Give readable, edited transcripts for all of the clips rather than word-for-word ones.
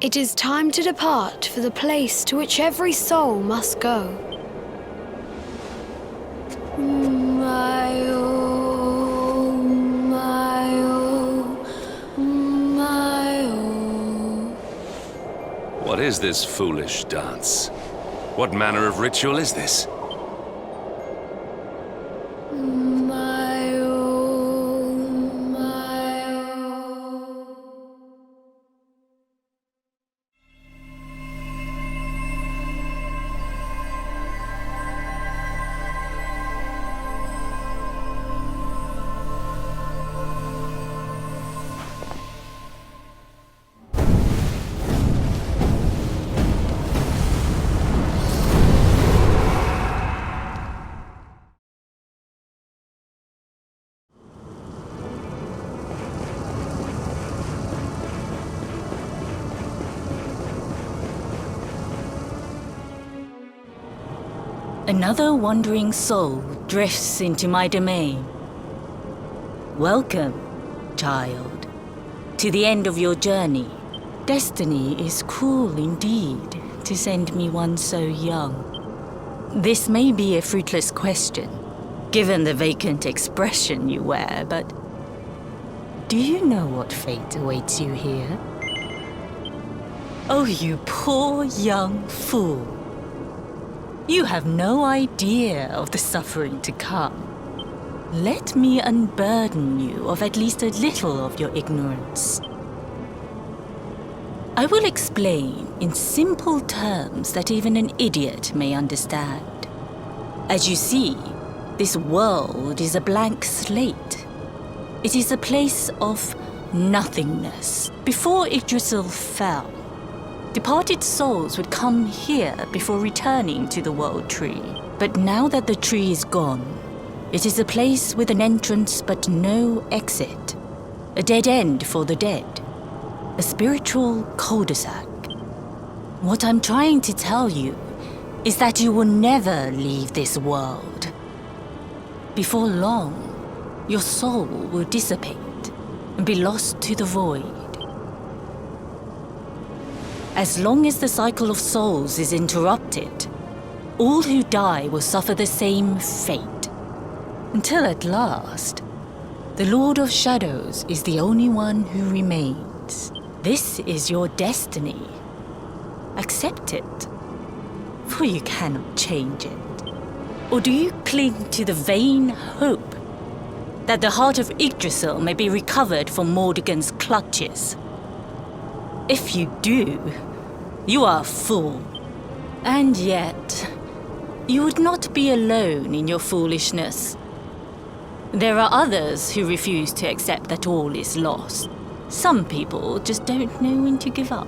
It is time to depart for the place to which every soul must go. What is this foolish dance? What manner of ritual is this? Another wandering soul drifts into my domain. Welcome, child, to the end of your journey. Destiny is cruel indeed to send me one so young. This may be a fruitless question, given the vacant expression you wear, but do you know what fate awaits you here? Oh, you poor young fool. You have no idea of the suffering to come. Let me unburden you of at least a little of your ignorance. I will explain in simple terms that even an idiot may understand. As you see, this world is a blank slate. It is a place of nothingness. Before Yggdrasil fell, departed souls would come here before returning to the World Tree. But now that the tree is gone, it is a place with an entrance but no exit. A dead end for the dead. A spiritual cul-de-sac. What I'm trying to tell you is that you will never leave this world. Before long, your soul will dissipate and be lost to the void. As long as the cycle of souls is interrupted, all who die will suffer the same fate. Until at last, the Lord of Shadows is the only one who remains. This is your destiny. Accept it, for you cannot change it. Or do you cling to the vain hope that the heart of Yggdrasil may be recovered from Mordegon's clutches? If you do, you are a fool. And yet, you would not be alone in your foolishness. There are others who refuse to accept that all is lost. Some people just don't know when to give up.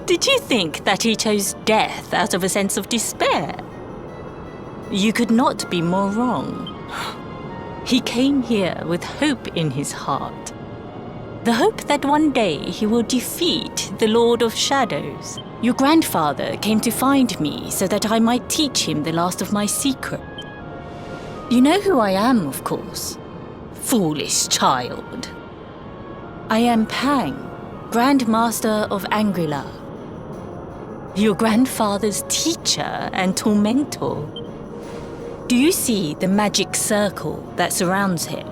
Did you think that he chose death out of a sense of despair? You could not be more wrong. He came here with hope in his heart. The hope that one day he will defeat the Lord of Shadows. Your grandfather came to find me so that I might teach him the last of my secret. You know who I am, of course. Foolish child. I am Pang, Grand Master of Angrila. Your grandfather's teacher and tormentor. Do you see the magic circle that surrounds him?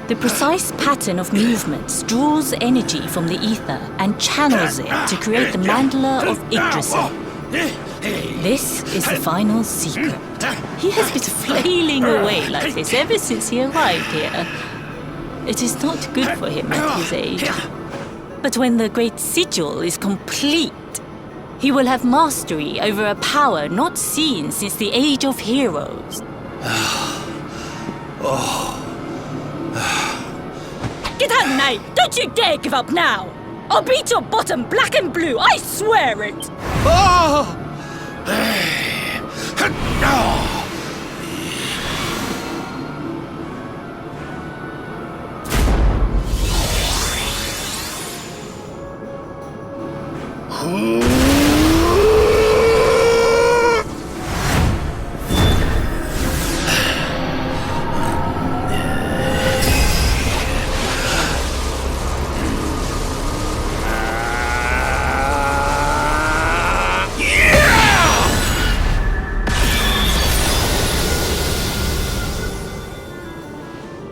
The precise pattern of movements draws energy from the ether and channels it to create the mandala of Yggdrasil. This is the final secret. He has been flailing away like this ever since he arrived here. It is not good for him at his age. But when the great sigil is complete, he will have mastery over a power not seen since the Age of Heroes. Get out, knight! Don't you dare give up now! I'll beat your bottom black and blue, I swear it! Oh!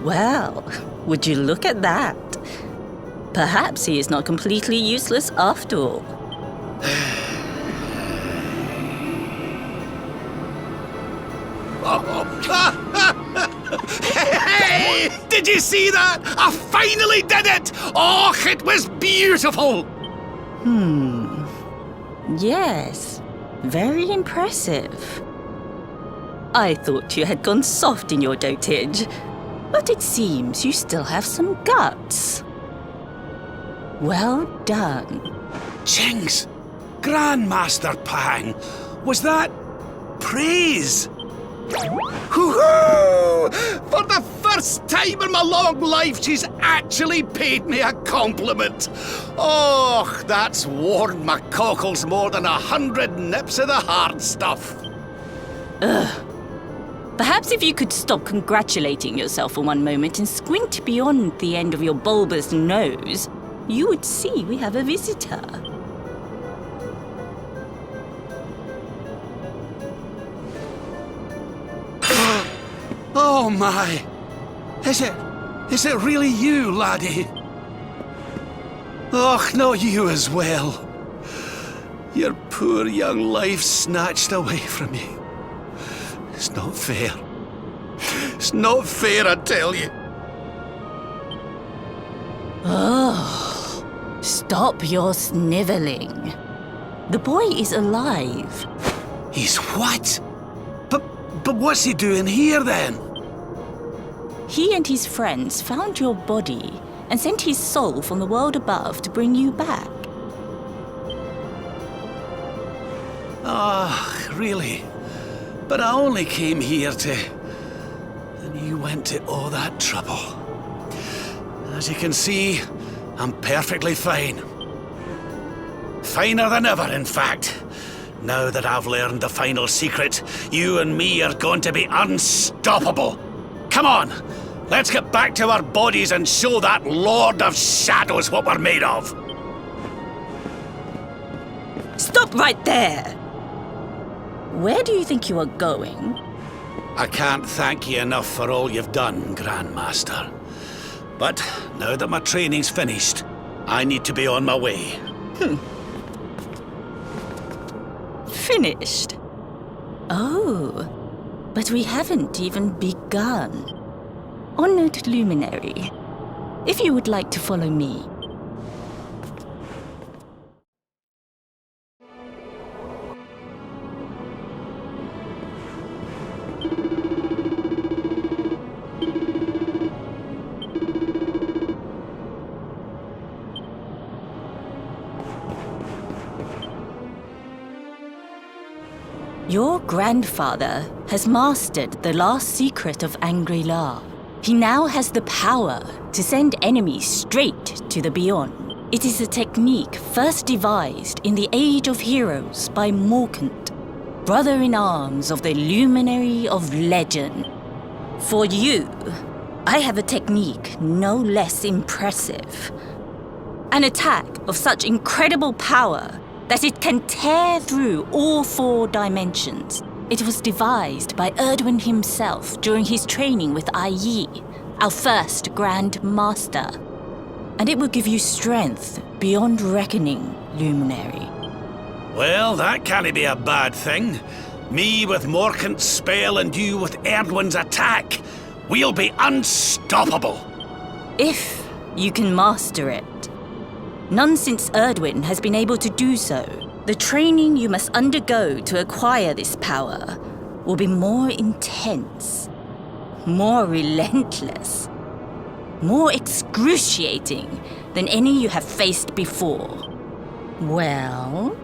Well, would you look at that? Perhaps he is not completely useless after all. Hey! Did you see that? I finally did it! Oh, it was beautiful! Yes, very impressive. I thought you had gone soft in your dotage, but it seems you still have some guts. Well done. Jinx! Grandmaster Pang! Was that praise? Hoo-hoo! For the first time in my long life, she's actually paid me a compliment. Oh, that's warmed my cockles more than 100 nips of the hard stuff. Perhaps if you could stop congratulating yourself for one moment and squint beyond the end of your bulbous nose, you would see we have a visitor. Oh my! Is it really you, laddie? Och, not you as well. Your poor young life snatched away from me. It's not fair. It's not fair, I tell you. Oh, stop your sniveling. The boy is alive. He's what? But what's he doing here then? He and his friends found your body and sent his soul from the world above to bring you back. Ah, really? But I only came here to... And you went to all that trouble. As you can see, I'm perfectly fine. Finer than ever, in fact. Now that I've learned the final secret, you and me are going to be unstoppable. Come on, let's get back to our bodies and show that Lord of Shadows what we're made of. Stop right there! Where do you think you are going? I can't thank you enough for all you've done, Grandmaster. But now that my training's finished, I need to be on my way. Finished? Oh, but we haven't even begun. Honored Luminary, if you would like to follow me. Your grandfather has mastered the last secret of Angri-La. He now has the power to send enemies straight to the Beyond. It is a technique first devised in the Age of Heroes by Morkant, brother-in-arms of the Luminary of Legend. For you, I have a technique no less impressive. An attack of such incredible power that it can tear through all 4 dimensions. It was devised by Erdwin himself during his training with Yi, our first Grand Master. And it will give you strength beyond reckoning, Luminary. Well, that can't be a bad thing. Me with Morkant's spell and you with Erdwin's attack. We'll be unstoppable. If you can master it. None since Erdwin has been able to do so. The training you must undergo to acquire this power will be more intense, more relentless, more excruciating than any you have faced before. Well,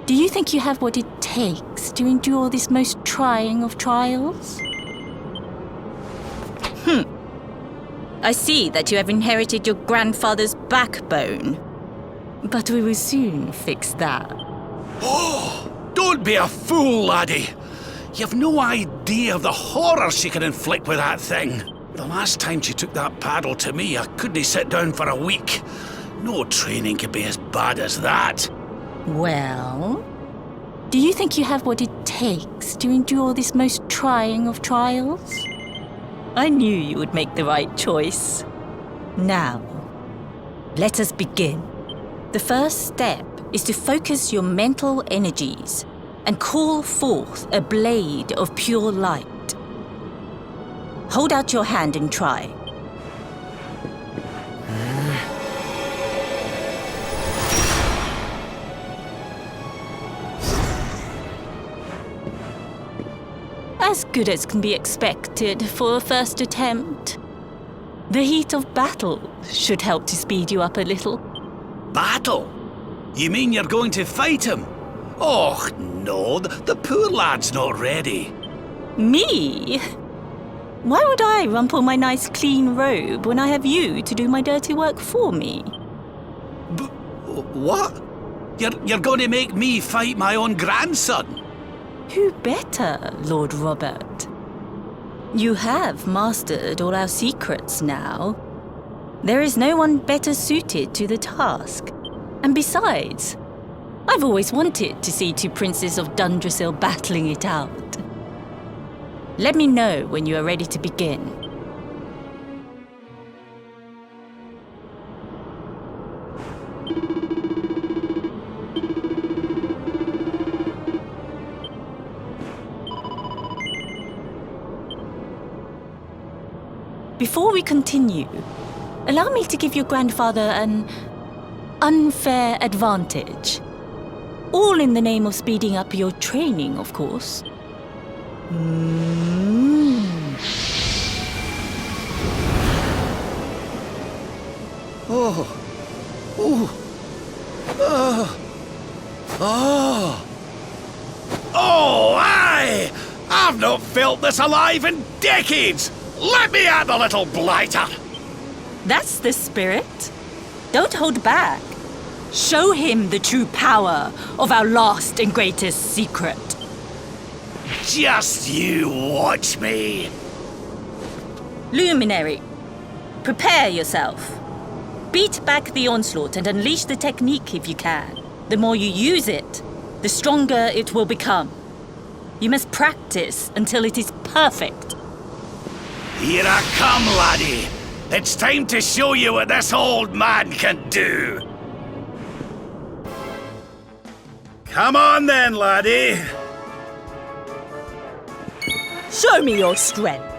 do you think you have what it takes to endure this most trying of trials? I see that you have inherited your grandfather's backbone. But we will soon fix that. Oh, don't be a fool, laddie. You've no idea of the horror she can inflict with that thing. The last time she took that paddle to me, I couldn't sit down for a week. No training could be as bad as that. Well, do you think you have what it takes to endure this most trying of trials? I knew you would make the right choice. Now, let us begin. The first step is to focus your mental energies and call forth a blade of pure light. Hold out your hand and try. As good as can be expected for a first attempt. The heat of battle should help to speed you up a little. Battle? You mean you're going to fight him? Oh, no, the poor lad's not ready. Me? Why would I rumple my nice clean robe when I have you to do my dirty work for me? What? You're going to make me fight my own grandson? Who better, Lord Robert? You have mastered all our secrets now. There is no one better suited to the task. And besides, I've always wanted to see two princes of Dundrasil battling it out. Let me know when you are ready to begin. Before we continue, allow me to give your grandfather an unfair advantage. All in the name of speeding up your training, of course. Oh, aye! I've not felt this alive in decades! Let me at the little blighter! That's the spirit. Don't hold back. Show him the true power of our last and greatest secret. Just you watch me! Luminary, prepare yourself. Beat back the onslaught and unleash the technique if you can. The more you use it, the stronger it will become. You must practice until it is perfect. Here I come, laddie. It's time to show you what this old man can do. Come on then, laddie. Show me your strength.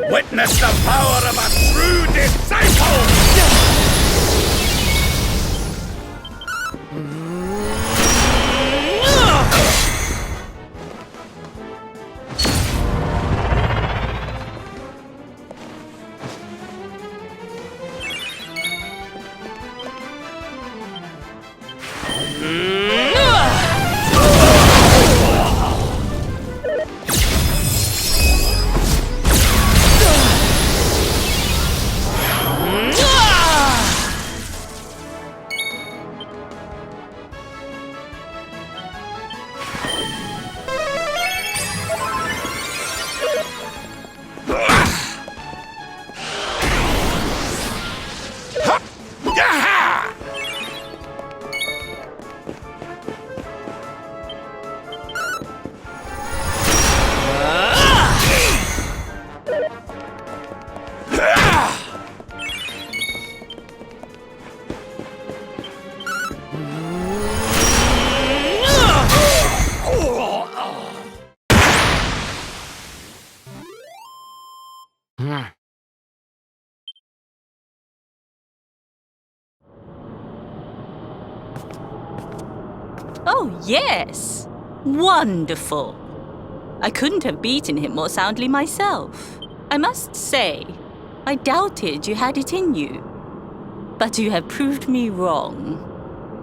Witness the power of a true disciple! Oh, yes! Wonderful! I couldn't have beaten him more soundly myself. I must say, I doubted you had it in you. But you have proved me wrong.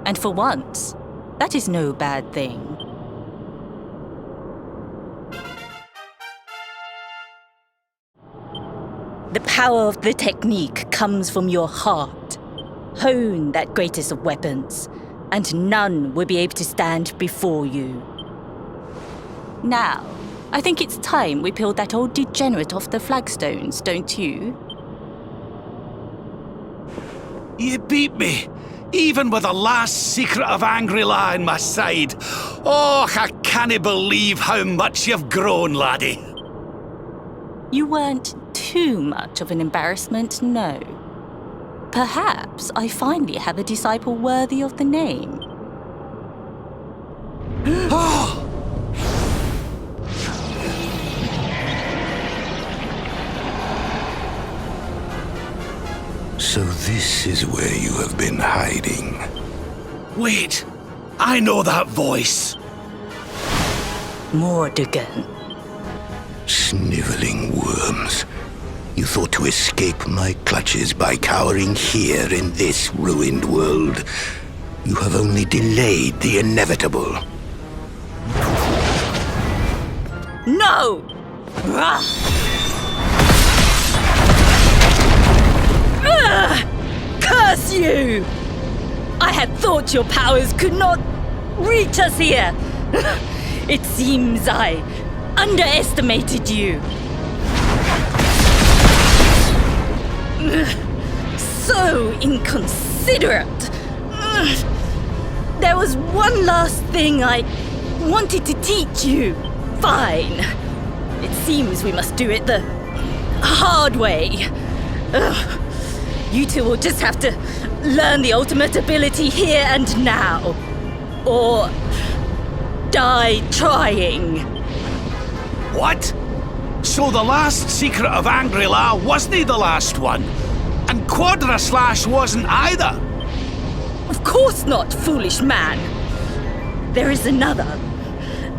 And for once, that is no bad thing. The power of the technique comes from your heart. Hone that greatest of weapons, and none will be able to stand before you. Now, I think it's time we peeled that old degenerate off the flagstones, don't you? You beat me, even with the last secret of Angry-La in my side. Oh, I can't believe how much you've grown, laddie. You weren't too much of an embarrassment, no. Perhaps I finally have a disciple worthy of the name. So this is where you have been hiding. Wait, I know that voice. Mordegon. Sniveling worms. You thought to escape my clutches by cowering here in this ruined world. You have only delayed the inevitable. No! Curse you! I had thought your powers could not reach us here. It seems I underestimated you. So inconsiderate. There was one last thing I wanted to teach you. Fine. It seems we must do it the hard way. You two will just have to learn the ultimate ability here and now. Or die trying. What? So the last secret of Angry-La wasn't the last one? And Quadra Slash wasn't either? Of course not, foolish man. There is another.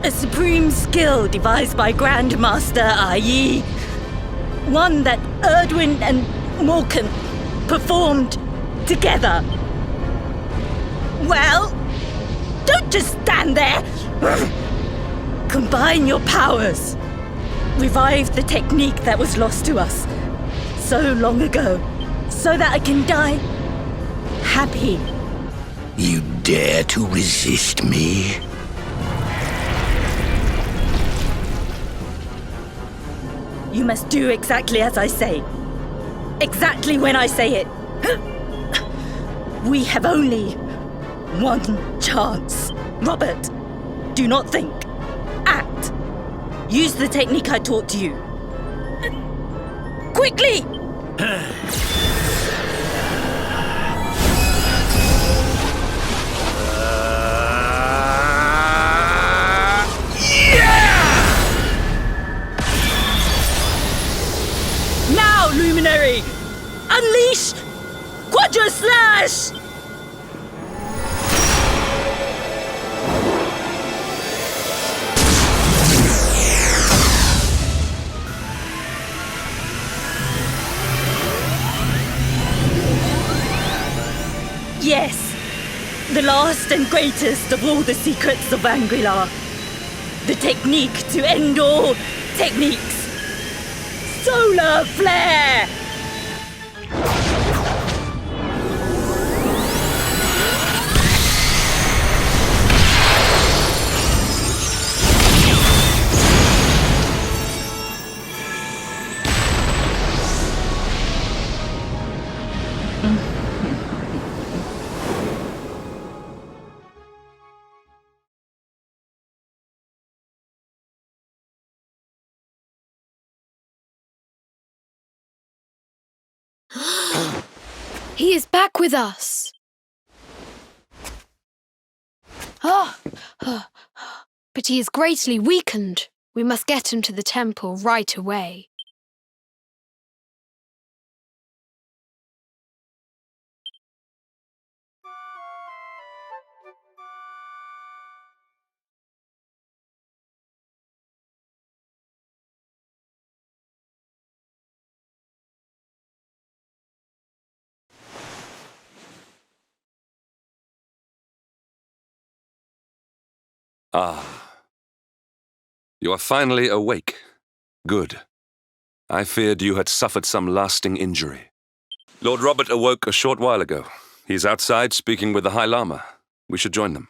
A supreme skill devised by Grandmaster i.e. one that Erdwin and Morkan performed together. Well, don't just stand there. Combine your powers. Revive the technique that was lost to us so long ago, so that I can die happy. You dare to resist me? You must do exactly as I say. Exactly when I say it. We have only one chance. Robert, do not think. Act. Use the technique I taught you. Quickly! Now, Luminary! Unleash Quadra Slash! Yes, the last and greatest of all the secrets of Angry-La. The technique to end all techniques. Solar Flare! He is back with us. But he is greatly weakened. We must get him to the temple right away. Ah. You are finally awake. Good. I feared you had suffered some lasting injury. Lord Robert awoke a short while ago. He's outside speaking with the High Lama. We should join them.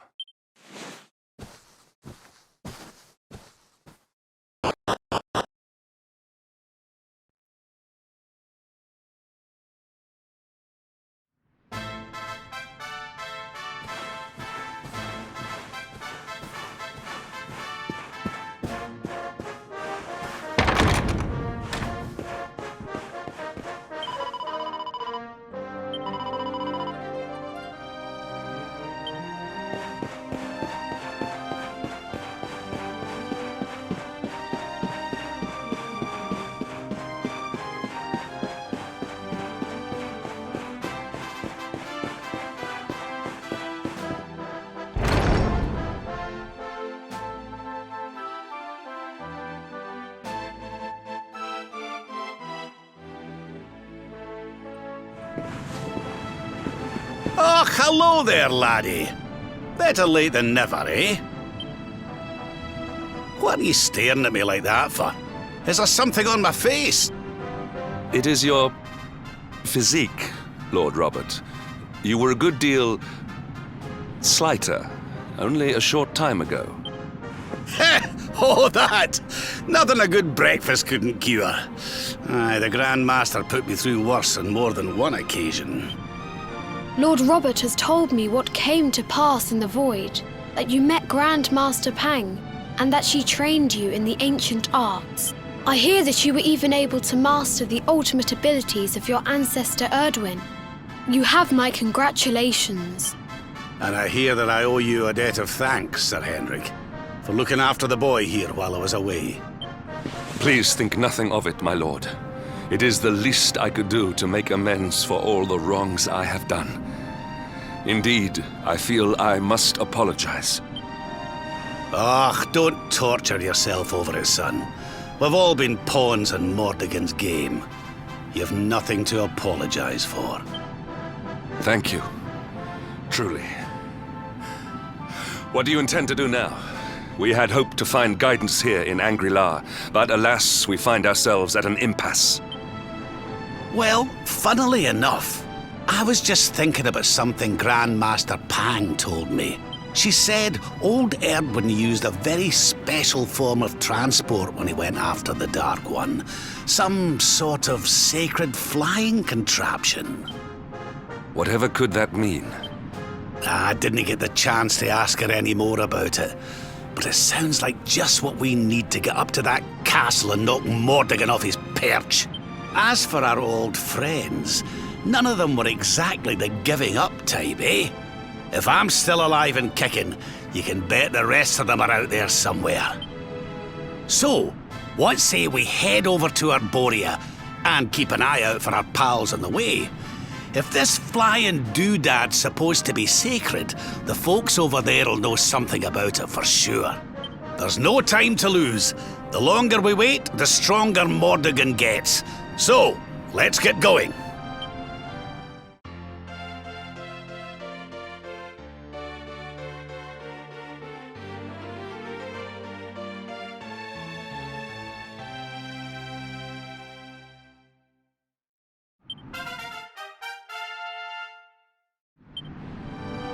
Oh, hello there, laddie. Better late than never, eh? What are you staring at me like that for? Is there something on my face? It is your physique, Lord Robert. You were a good deal slighter only a short time ago. Oh, that! Nothing a good breakfast couldn't cure. Aye, the Grand Master put me through worse on more than one occasion. Lord Robert has told me what came to pass in the void, that you met Grand Master Pang, and that she trained you in the ancient arts. I hear that you were even able to master the ultimate abilities of your ancestor Erdwin. You have my congratulations. And I hear that I owe you a debt of thanks, Sir Henrik, for looking after the boy here while I was away. Please think nothing of it, my lord. It is the least I could do to make amends for all the wrongs I have done. Indeed, I feel I must apologize. Ah, don't torture yourself over it, son. We've all been pawns in Mordegon's game. You've nothing to apologize for. Thank you. Truly. What do you intend to do now? We had hoped to find guidance here in Angri-La, but alas, we find ourselves at an impasse. Well, funnily enough, I was just thinking about something Grand Master Pang told me. She said old Erdwin used a very special form of transport when he went after the Dark One. Some sort of sacred flying contraption. Whatever could that mean? I didn't get the chance to ask her any more about it, but it sounds like just what we need to get up to that castle and knock Mordegon off his perch. As for our old friends, none of them were exactly the giving up type, eh? If I'm still alive and kicking, you can bet the rest of them are out there somewhere. So, what say we head over to Arborea and keep an eye out for our pals on the way? If this flying doodad's supposed to be sacred, the folks over there'll know something about it for sure. There's no time to lose. The longer we wait, the stronger Mordegon gets. So, let's get going.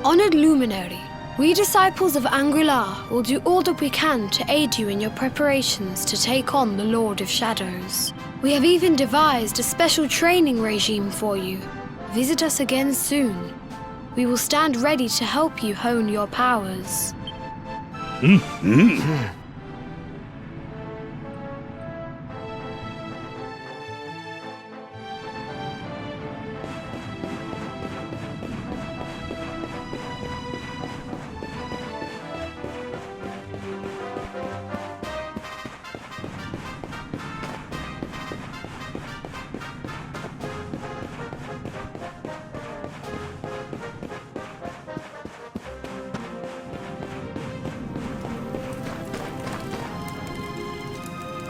Honored Luminary, we disciples of Angri-La will do all that we can to aid you in your preparations to take on the Lord of Shadows. We have even devised a special training regime for you. Visit us again soon. We will stand ready to help you hone your powers.